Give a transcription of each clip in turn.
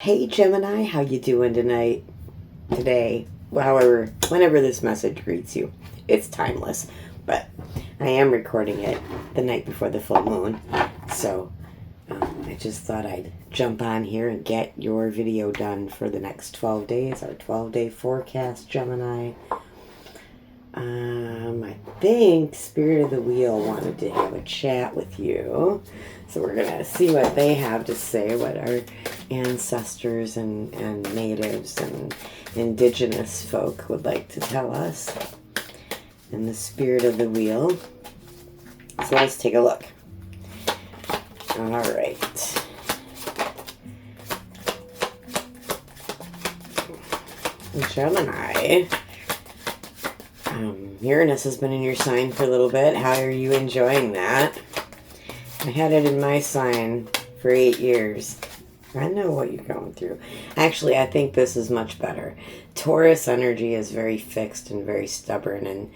Hey Gemini, how you doing tonight? Today, however, whenever this message greets you, it's timeless. But I am recording it the night before the full moon, so I just thought I'd jump on here and get your video done for the next 12 days, our 12-day forecast, Gemini. I think Spirit of the Wheel wanted to have a chat with you. So we're going to see what they have to say, what our ancestors and natives and indigenous folk would like to tell us. And the Spirit of the Wheel. So let's take a look. All right. Gemini. Uranus has been in your sign for a little bit. How are you enjoying that? I had it in my sign for 8 years. I know what you're going through. Actually, I think this is much better. Taurus energy is very fixed and very stubborn, and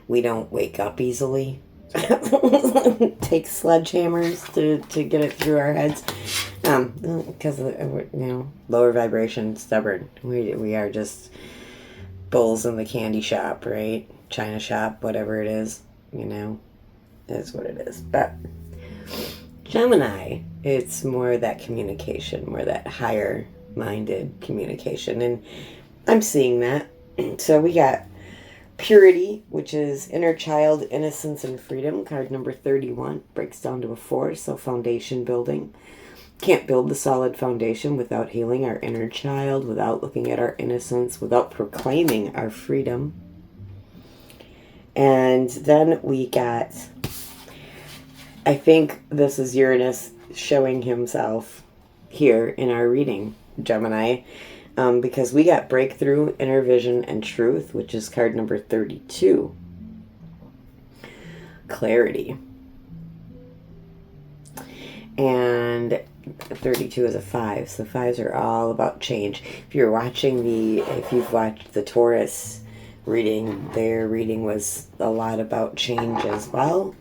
we don't wake up easily. Take sledgehammers to get it through our heads. Because, lower vibration, stubborn. We are just bulls in the candy shop, right? China shop, whatever it is, that's what it is. But Gemini, it's more that communication, more that higher minded communication. And I'm seeing that. So we got purity, which is inner child, innocence, and freedom. Card number 31 breaks down to a 4. So foundation building. Can't build the solid foundation without healing our inner child, without looking at our innocence, without proclaiming our freedom. And then we got, I think this is Uranus showing himself here in our reading, Gemini, because we got breakthrough, inner vision, and truth, which is card number 32. Clarity. And 32 is a 5, so 5s are all about change. If you've watched the Taurus reading, their reading was a lot about change as well.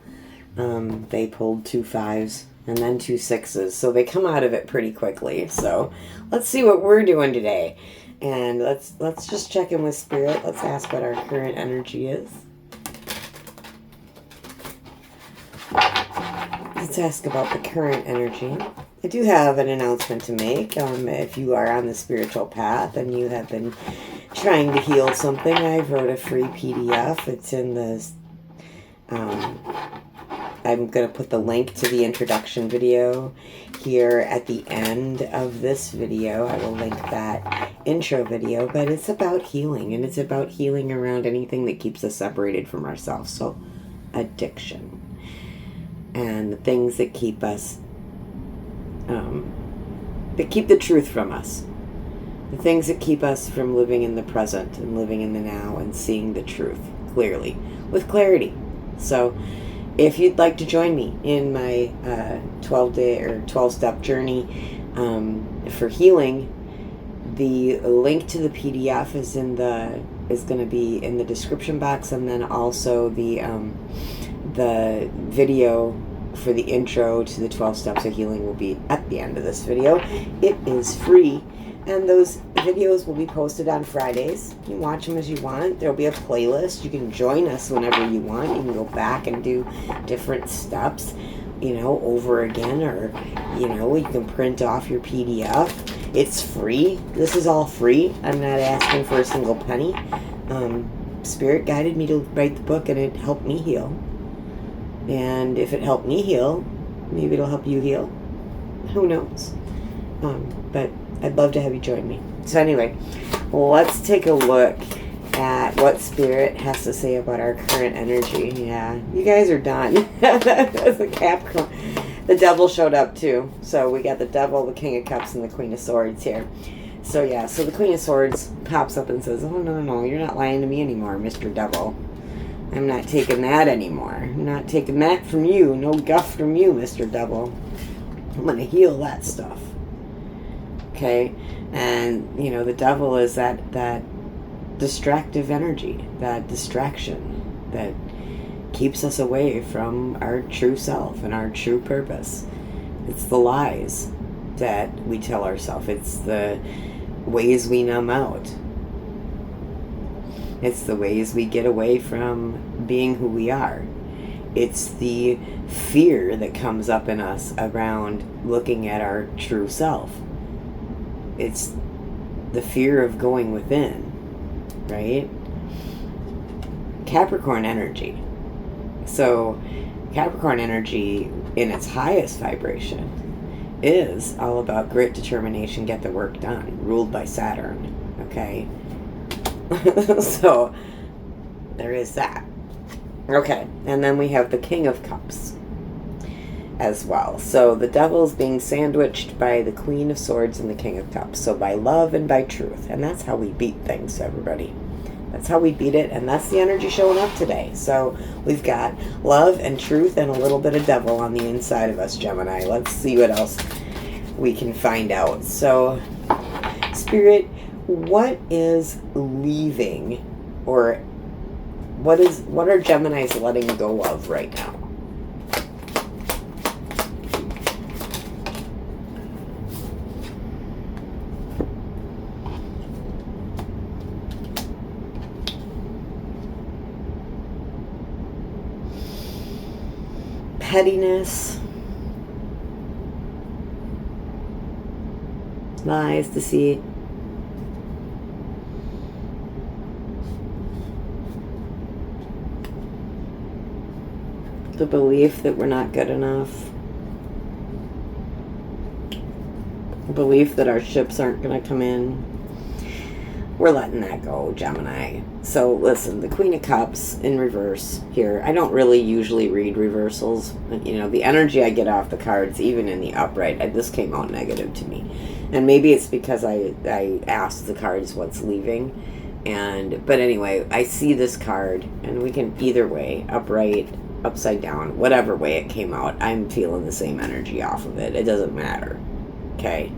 They pulled 2 5s and then 2 6s, so they come out of it pretty quickly. So let's see what we're doing today, and let's just check in with Spirit. Let's ask what our current energy is. Let's ask about the current energy. I do have an announcement to make. If you are on the spiritual path and you have been trying to heal something, I wrote a free PDF. It's in the... I'm going to put the link to the introduction video here at the end of this video. I will link that intro video, but it's about healing, and it's about healing around anything that keeps us separated from ourselves. So, addiction. And the things that keep us, that keep the truth from us. The things that keep us from living in the present and living in the now and seeing the truth clearly, with clarity. So if you'd like to join me in my 12-day or 12-step journey for healing, the link to the PDF is going to be in the description box, and then also the video for the intro to the 12 steps of healing will be at the end of this video. It is free, and those videos will be posted on Fridays. You can watch them as you want. There'll be a playlist. You can join us whenever you want. You can go back and do different steps, over again, or, you can print off your PDF. It's free. This is all free. I'm not asking for a single penny. Spirit guided me to write the book, and it helped me heal. And if it helped me heal, maybe it'll help you heal. Who knows? But I'd love to have you join me. So anyway, let's take a look at what Spirit has to say about our current energy. Yeah, you guys are done. The Capricorn. The Devil showed up too. So we got the Devil, the King of Cups, and the Queen of Swords here. So yeah, so the Queen of Swords pops up and says, oh, no, you're not lying to me anymore, Mr. Devil. I'm not taking that anymore. I'm not taking that from you. No guff from you, Mr. Devil. I'm going to heal that stuff. Okay? And, the devil is that distractive energy, that distraction that keeps us away from our true self and our true purpose. It's the lies. that we tell ourselves. It's the ways we numb out. It's the ways we get away from being who we are. It's the fear that comes up in us around looking at our true self. It's the fear of going within, right? Capricorn energy. So Capricorn energy in its highest vibration is all about grit, determination, get the work done, ruled by Saturn, okay? So there is that. Okay, and then we have the King of Cups as well. So the Devil's being sandwiched by the Queen of Swords and the King of Cups. So by love and by truth. And that's how we beat things, everybody. That's how we beat it, and that's the energy showing up today. So we've got love and truth and a little bit of devil on the inside of us, Gemini. Let's see what else we can find out. So, Spirit, what is leaving, or what are Geminis letting go of right now? Pettiness, lies, deceit, the belief that we're not good enough, the belief that our ships aren't going to come in. We're letting that go, Gemini. So listen, the Queen of Cups in reverse here. I don't really usually read reversals. You know, the energy I get off the cards, even in the upright, this came out negative to me. And maybe it's because I asked the cards what's leaving. But anyway, I see this card, and we can either way, upright, upside down, whatever way it came out, I'm feeling the same energy off of it. It doesn't matter. Okay?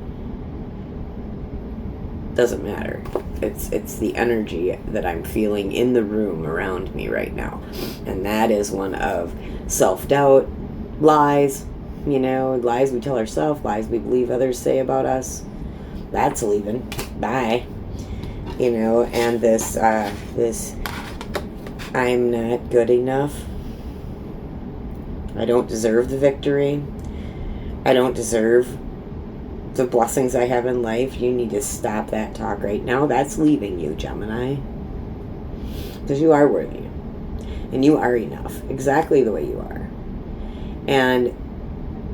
Doesn't matter. It's the energy that I'm feeling in the room around me right now. And that is one of self-doubt, lies, you know, lies we tell ourselves, lies we believe others say about us. That's leaving. Bye. You know, and this I'm not good enough. I don't deserve the victory. I don't deserve the blessings I have in life. You need to stop that talk right now. That's leaving you, Gemini. Because you are worthy. And you are enough. Exactly the way you are. And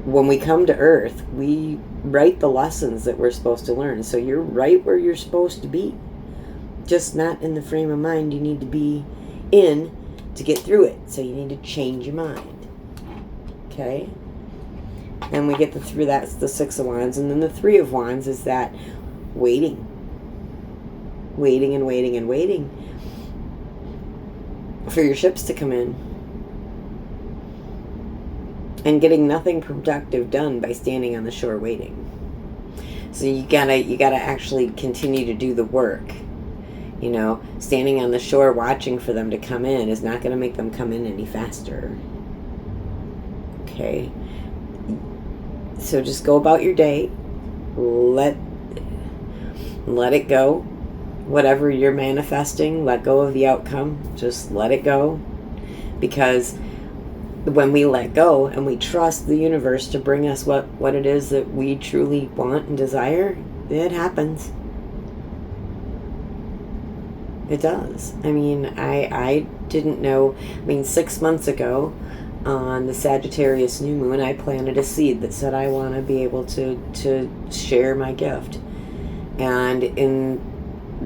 when we come to Earth, we write the lessons that we're supposed to learn. So you're right where you're supposed to be. Just not in the frame of mind you need to be in to get through it. So you need to change your mind. Okay? And we get that's the Six of Wands. And then the Three of Wands is that waiting. Waiting and waiting and waiting for your ships to come in. And getting nothing productive done by standing on the shore waiting. So you gotta actually continue to do the work. You know, standing on the shore watching for them to come in is not going to make them come in any faster. Okay? So just go about your day. Let it go. Whatever you're manifesting, let go of the outcome. Just let it go. Because when we let go and we trust the universe to bring us what it is that we truly want and desire, it happens. It does. I mean, I didn't know. I mean, 6 months ago, on the Sagittarius new moon, I planted a seed that said I want to be able to share my gift. And in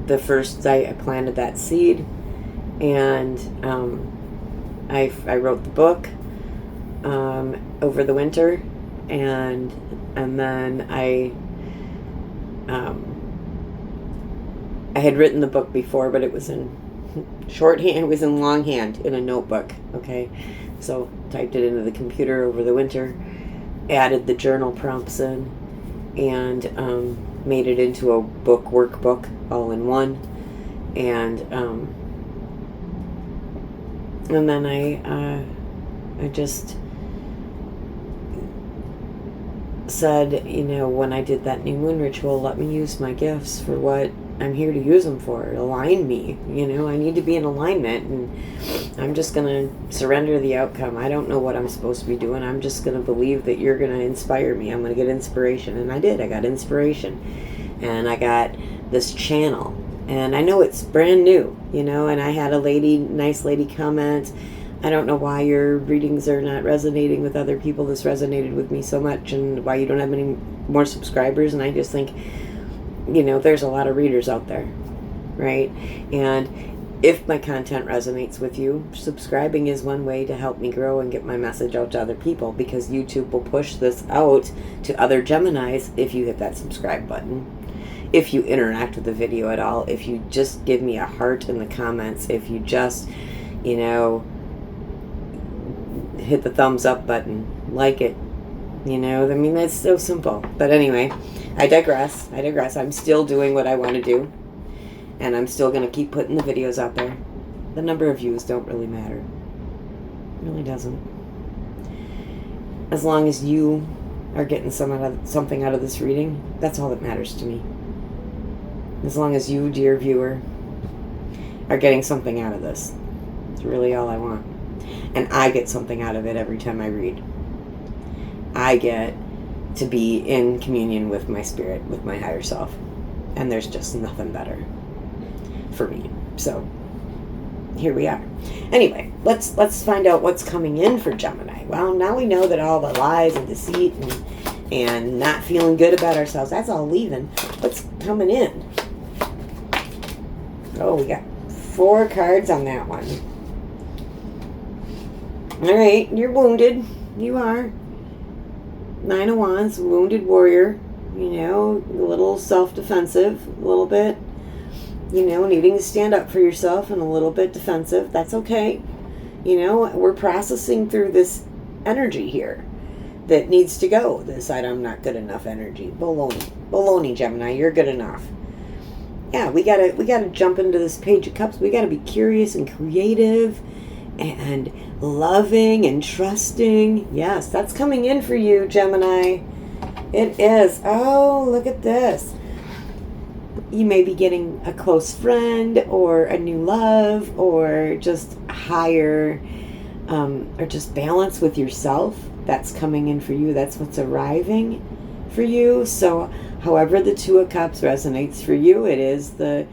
the first, I planted that seed, and I wrote the book over the winter, and then I had written the book before, but it was in shorthand. It was in longhand in a notebook. Okay, so typed it into the computer over the winter, added the journal prompts in, and made it into a workbook all in one, and then I just said, you know, when I did that new moon ritual, let me use my gifts for what I'm here to use them for. Align me. You know, I need to be in alignment, and I'm just going to surrender the outcome. I don't know what I'm supposed to be doing. I'm just going to believe that you're going to inspire me. I'm going to get inspiration. And I did. I got inspiration. And I got this channel. And I know it's brand new, you know, and I had a nice lady comment, I don't know why your readings are not resonating with other people. This resonated with me so much, and why you don't have any more subscribers. And I just think, you know, there's a lot of readers out there, right? And if my content resonates with you, subscribing is one way to help me grow and get my message out to other people, because YouTube will push this out to other Geminis if you hit that subscribe button. If you interact with the video at all, if you just give me a heart in the comments, if you just, you know, hit the thumbs up button, like it, you know, I mean, that's so simple. But anyway, I digress. I'm still doing what I want to do, and I'm still going to keep putting the videos out there. The number of views don't really matter. It really doesn't. As long as you are getting something out of this reading, that's all that matters to me. As long as you, dear viewer, are getting something out of this, it's really all I want. And I get something out of it every time I read. I get to be in communion with my spirit, with my higher self. And there's just nothing better for me. So, here we are. Anyway, let's find out what's coming in for Gemini. Well, now we know that all the lies and deceit and not feeling good about ourselves, that's all leaving. What's coming in? Oh, we got 4 cards on that one. All right, you're wounded. You are. 9 of Wands, wounded warrior. You know, a little self-defensive, a little bit. You know, needing to stand up for yourself and a little bit defensive. That's okay. You know, we're processing through this energy here that needs to go. This I'm not good enough energy. Baloney, Gemini. You're good enough. Yeah, we gotta jump into this Page of Cups. We gotta be curious and creative and loving and trusting. Yes, that's coming in for you, Gemini. It is. Oh, look at this. You may be getting a close friend or a new love, or just higher, or just balance with yourself. That's coming in for you. That's what's arriving for you. So however the 2 of Cups resonates for you, it is the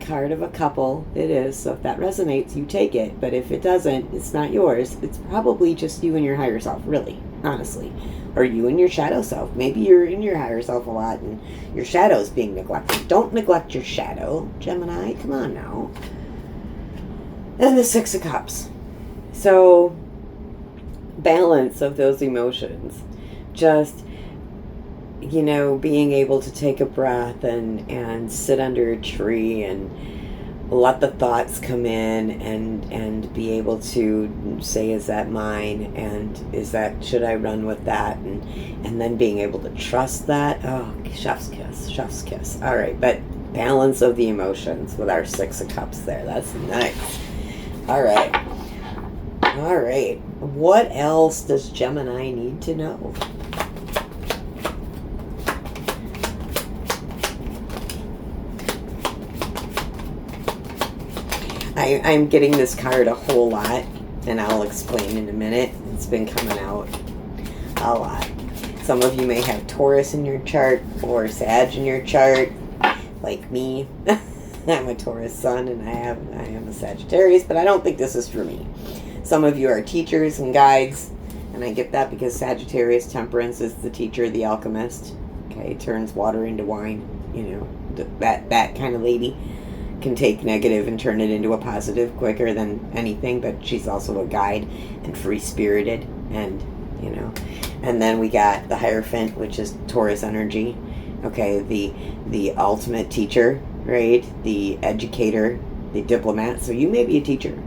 card of a couple. It is. So if that resonates, you take it. But if it doesn't, it's not yours. It's probably just you and your higher self, really, honestly. Or you and your shadow self. Maybe you're in your higher self a lot and your shadow's being neglected. Don't neglect your shadow, Gemini. Come on now. And the 6 of Cups. So balance of those emotions. Just, you know, being able to take a breath and sit under a tree and let the thoughts come in and be able to say, is that mine? And should I run with that? And then being able to trust that. Oh, chef's kiss. All right, but balance of the emotions with our 6 of Cups there. That's nice. All right. What else does Gemini need to know? I'm getting this card a whole lot, and I'll explain in a minute. It's been coming out a lot. Some of you may have Taurus in your chart or Sag in your chart, like me. I'm a Taurus sun, and I am a Sagittarius, but I don't think this is for me. Some of you are teachers and guides, and I get that because Sagittarius Temperance is the teacher, the alchemist. Okay, turns water into wine. You know, that kind of lady can take negative and turn it into a positive quicker than anything, but she's also a guide and free-spirited, and, you know. And then we got the Hierophant, which is Taurus energy. Okay, the ultimate teacher, right? The educator, the diplomat. So you may be a teacher.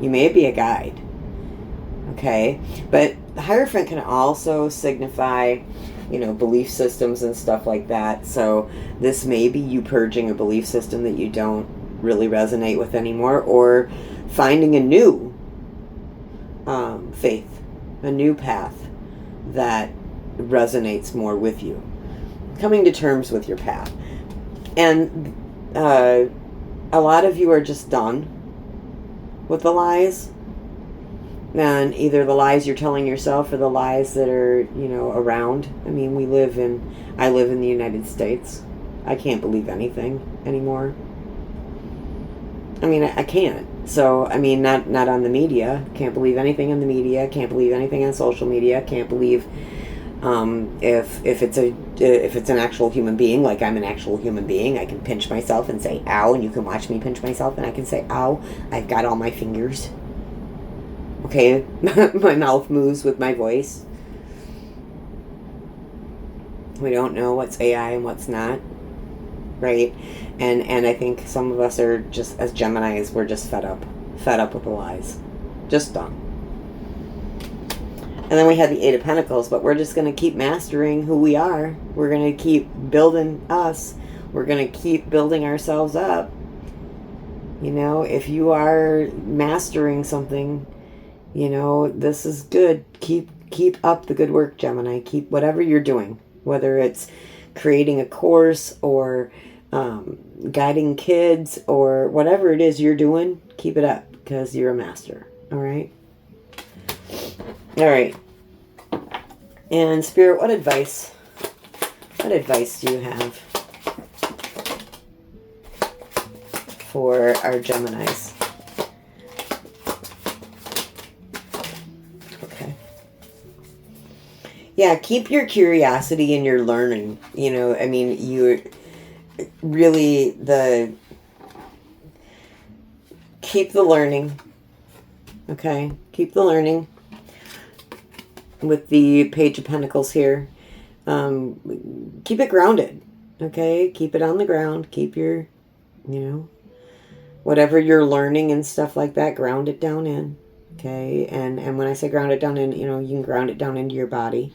You may be a guide. Okay? But the Hierophant can also signify, you know, belief systems and stuff like that. So this may be you purging a belief system that you don't really resonate with anymore, or finding a new faith, a new path that resonates more with you. Coming to terms with your path. And a lot of you are just done with the lies. And either the lies you're telling yourself or the lies that are, around. I mean, I live in the United States. I can't believe anything anymore. I mean, I can't. So, I mean, not on the media. Can't believe anything in the media. Can't believe anything on social media. Can't believe if it's an actual human being, like I'm an actual human being. I can pinch myself and say, ow, and you can watch me pinch myself, and I can say, ow, I've got all my fingers. Okay, my mouth moves with my voice. We don't know what's AI and what's not, right? And I think some of us are just, as Geminis, we're just fed up with the lies. Just done. And then we have the Eight of Pentacles, but we're just going to keep mastering who we are. We're going to keep building us. We're going to keep building ourselves up. If you are mastering something, this is good. Keep up the good work, Gemini. Keep whatever you're doing, whether it's creating a course or guiding kids or whatever it is you're doing, keep it up because you're a master. All right. All right. And Spirit, what advice do you have for our Geminis? Yeah, keep your curiosity and your learning. You really keep the learning. Okay, keep the learning. With the Page of Pentacles here, keep it grounded. Okay, keep it on the ground. Keep your, whatever you're learning and stuff like that, ground it down in. Okay, and when I say ground it down in, you can ground it down into your body.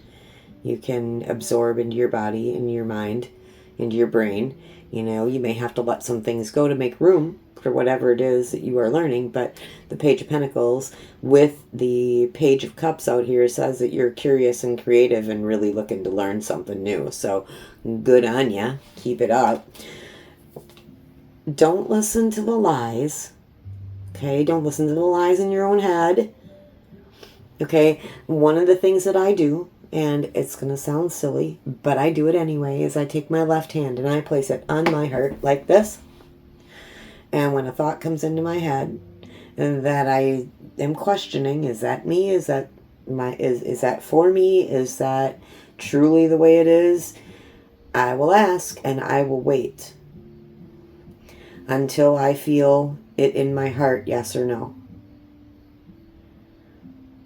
You can absorb into your body, into your mind, into your brain. You may have to let some things go to make room for whatever it is that you are learning. But the Page of Pentacles with the Page of Cups out here says that you're curious and creative and really looking to learn something new. So good on ya. Keep it up. Don't listen to the lies. Okay, don't listen to the lies in your own head. Okay, one of the things that I do, and it's going to sound silly, but I do it anyway, is I take my left hand and I place it on my heart like this. And when a thought comes into my head that I am questioning, is that me? Is that for me? Is that truly the way it is? I will ask and I will wait until I feel it in my heart, yes or no.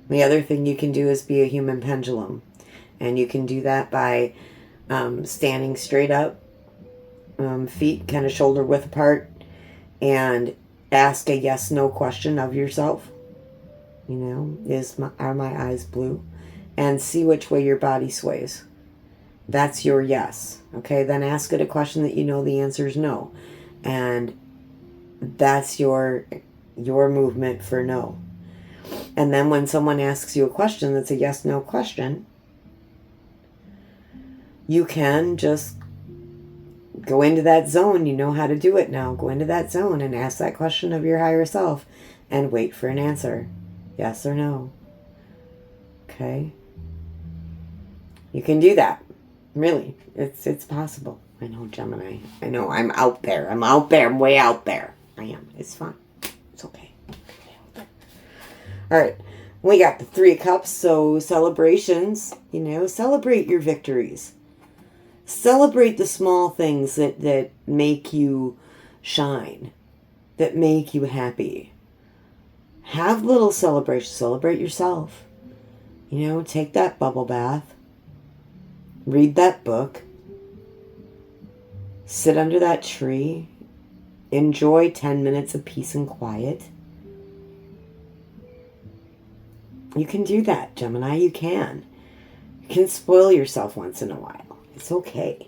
The other thing you can do is be a human pendulum. And you can do that by standing straight up, feet kind of shoulder width apart, and ask a yes/no question of yourself. Are my eyes blue? And see which way your body sways. That's your yes. Okay, then ask it a question that you know the answer is no. And that's your movement for no. And then when someone asks you a question that's a yes/no question, you can just go into that zone. You know how to do it now. Go into that zone and ask that question of your higher self and wait for an answer. Yes or no. Okay? You can do that. Really. It's possible. I know, Gemini. I know, I'm out there. I'm way out there. I am. It's fine. It's okay. All right. We got the Three of Cups, so celebrations. Celebrate your victories. Celebrate the small things that make you shine, that make you happy. Have little celebrations. Celebrate yourself. Take that bubble bath. Read that book. Sit under that tree. Enjoy 10 minutes of peace and quiet. You can do that, Gemini. You can. You can spoil yourself once in a while. It's okay.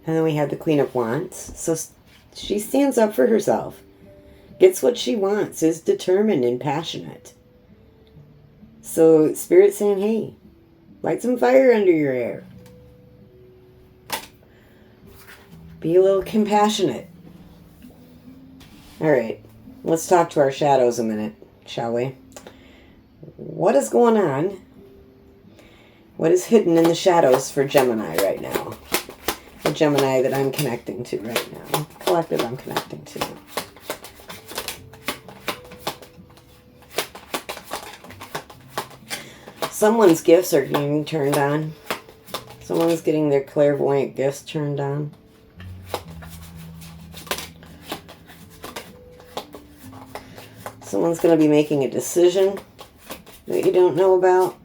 And then we have the Queen of Wands. So she stands up for herself. Gets what she wants. Is determined and passionate. So Spirit's saying, hey, light some fire under your hair. Be a little compassionate. All right, let's talk to our shadows a minute, shall we? What is going on? What is hidden in the shadows for Gemini right now? The Gemini that I'm connecting to right now. Collective I'm connecting to. Someone's gifts are getting turned on. Someone's getting their clairvoyant gifts turned on. Someone's going to be making a decision that you don't know about.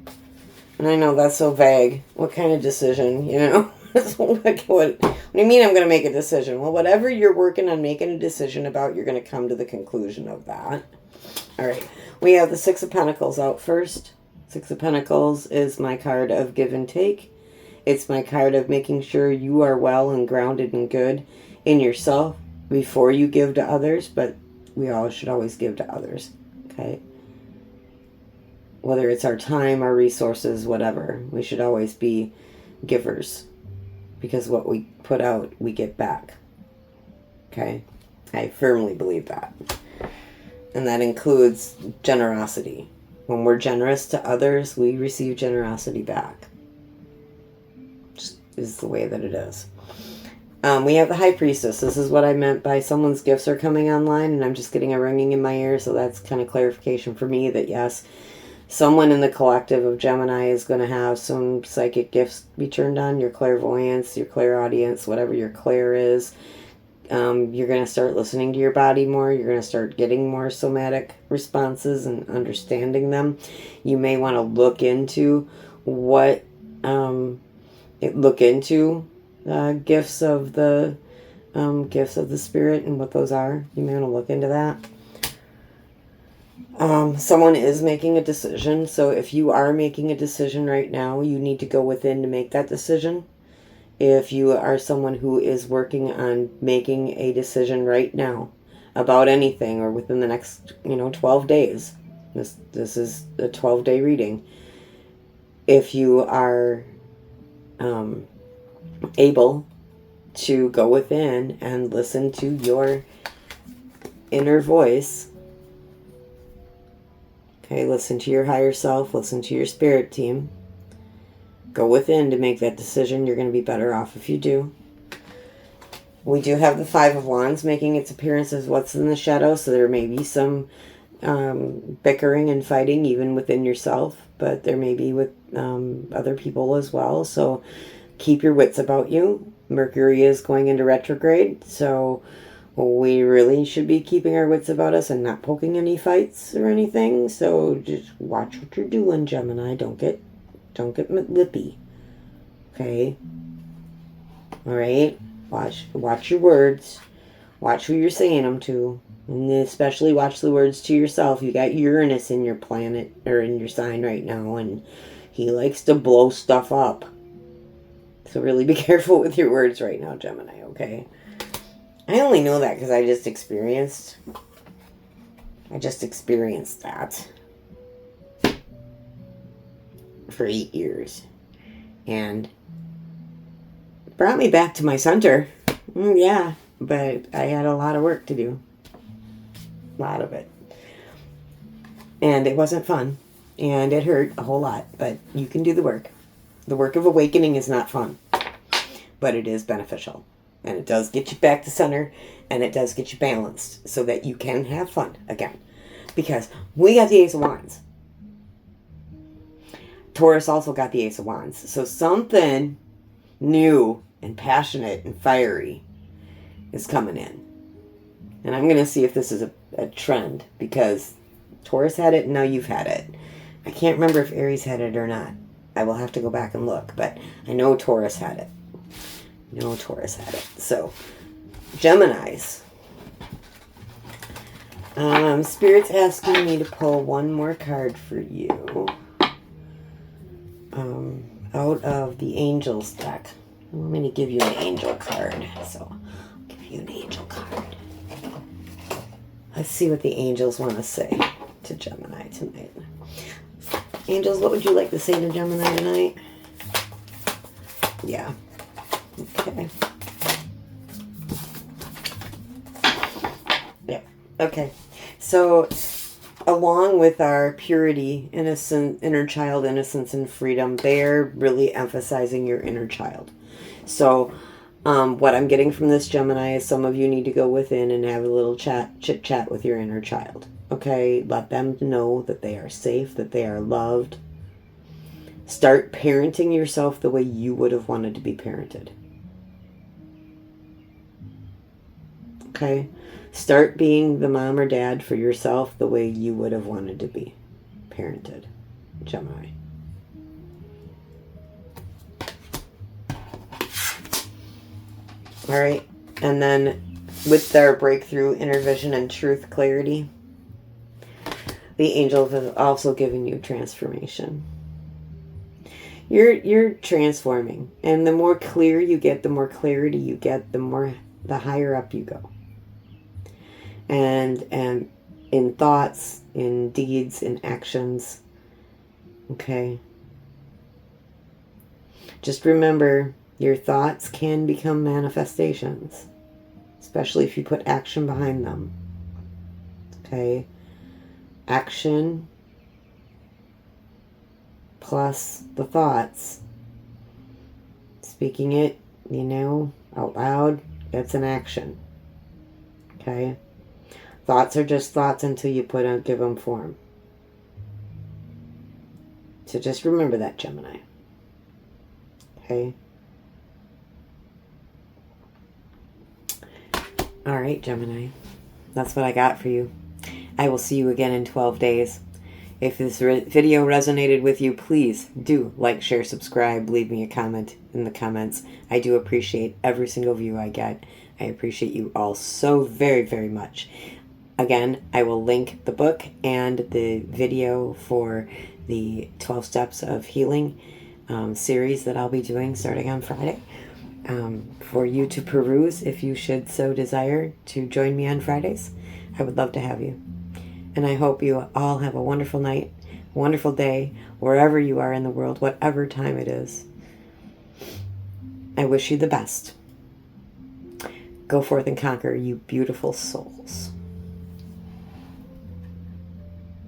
And I know that's so vague. What kind of decision, you know? what do you mean I'm going to make a decision? Well, whatever you're working on making a decision about, you're going to come to the conclusion of that. All right. We have the Six of Pentacles out first. Six of Pentacles is my card of give and take. It's my card of making sure you are well and grounded and good in yourself before you give to others, but we all should always give to others, okay? Whether it's our time, our resources, whatever, we should always be givers, because what we put out, we get back, okay? I firmly believe that. And that includes generosity. When we're generous to others, we receive generosity back. Just is the way that it is. We have the High Priestess. This is what I meant by someone's gifts are coming online, and I'm just getting a ringing in my ear, so that's kind of clarification for me that yes, someone in the collective of Gemini is going to have some psychic gifts be turned on, your clairvoyance, your clairaudience, whatever your clair is. You're going to start listening to your body more. You're going to start getting more somatic responses and understanding them. You may want to look into what, gifts of the spirit and what those are. You may want to look into that. Someone is making a decision. So if you are making a decision right now, you need to go within to make that decision. If you are someone who is working on making a decision right now about anything or within the next, 12 days, this is a 12-day reading. If you are able to go within and listen to your inner voice, okay, listen to your higher self, listen to your spirit team, go within to make that decision. You're going to be better off if you do. We do have the Five of Wands making its appearance as what's in the shadow, so there may be some bickering and fighting even within yourself, but there may be with other people as well. So keep your wits about you. Mercury is going into retrograde, so we really should be keeping our wits about us and not poking any fights or anything. So just watch what you're doing, Gemini. Don't get lippy. Okay? All right? Watch your words. Watch who you're saying them to. And especially watch the words to yourself. You got Uranus in your planet, or in your sign right now, and he likes to blow stuff up. So really be careful with your words right now, Gemini, okay? I only know that because I just experienced that for 8 years. And it brought me back to my center. Yeah, but I had a lot of work to do. A lot of it. And it wasn't fun. And it hurt a whole lot. But you can do the work. The work of awakening is not fun. But it is beneficial. And it does get you back to center. And it does get you balanced. So that you can have fun again. Because we got the Ace of Wands. Taurus also got the Ace of Wands. So something new and passionate and fiery is coming in. And I'm going to see if this is a trend. Because Taurus had it and now you've had it. I can't remember if Aries had it or not. I will have to go back and look. But I know Taurus had it. So, Geminis. Spirit's asking me to pull one more card for you. Out of the Angels deck. I'm going to give you an angel card. So, I'll give you an angel card. Let's see what the angels want to say to Gemini tonight. Angels, what would you like to say to Gemini tonight? Yeah. Okay. Yeah. Okay. So, along with our purity, innocent, inner child innocence and freedom, they're really emphasizing your inner child. So, what I'm getting from this Gemini is some of you need to go within and have a little chit chat with your inner child. Okay? Let them know that they are safe, that they are loved. Start parenting yourself the way you would have wanted to be parented. Okay? Start being the mom or dad for yourself the way you would have wanted to be parented, Gemini. All right. And then with their breakthrough, inner vision, and truth clarity, the angels have also given you transformation. You're transforming. And the more clear you get, the more clarity you get, the higher up you go. And in thoughts, in deeds, in actions. Okay. Just remember, your thoughts can become manifestations, especially if you put action behind them. Okay? Action plus the thoughts. Speaking it, out loud, that's an action. Okay? Thoughts are just thoughts until you give them form. So just remember that, Gemini. Okay? All right, Gemini. That's what I got for you. I will see you again in 12 days. If this video resonated with you, please do like, share, subscribe, leave me a comment in the comments. I do appreciate every single view I get. I appreciate you all so very, very much. Again, I will link the book and the video for the 12 Steps of Healing series that I'll be doing starting on Friday. For you to peruse if you should so desire to join me on Fridays. I would love to have you. And I hope you all have a wonderful night, wonderful day, wherever you are in the world, whatever time it is. I wish you the best. Go forth and conquer, you beautiful souls.